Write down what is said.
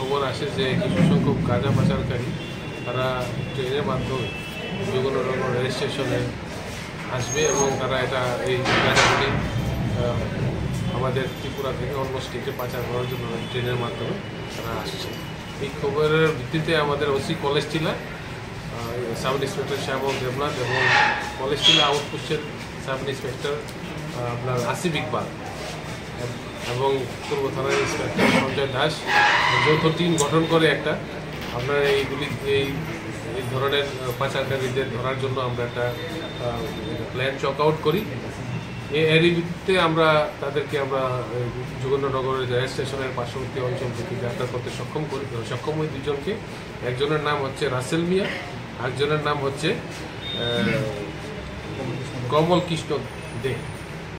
খবর আসে যে কিছু সংখ্যক গাঁজা পাচারকারী তারা ট্রেনের মাধ্যমে যোগনগর রেল স্টেশনে আসবে এবং তারা এই গাঁজাগুলি আমাদের ত্রিপুরা থেকে অন্য স্টেটে পাচার করার জন্য ট্রেনের মাধ্যমে তারা আসছে। এই খবরের ভিত্তিতে আমাদের ওসি কলেজ টিলা সাব ইন্সপেক্টর শ্যামল দেবনাথ এবং কলেজ টিলা আউটপোস্টের সাব ইন্সপেক্টর আপনার আসিফ ইকবাল এবং পূর্ব থানার ইন্সপেক্টর সঞ্জয় দাস যৌথ টিম গঠন করে আপনার এই ধরনের পাচারকারীদের ধরার জন্য আমরা একটা প্ল্যান চক আউট করি। এরই ভিত্তিতে তাদেরকে যোগেন্দ্রনগরের রেল স্টেশনের পার্শ্ববর্তী অঞ্চল থেকে গ্রেপ্তার করতে সক্ষম হই দুজনকে। একজনের নাম হচ্ছে রাসেল মিয়া, আরেকজনের নাম হচ্ছে কমল কৃষ্ণ দে।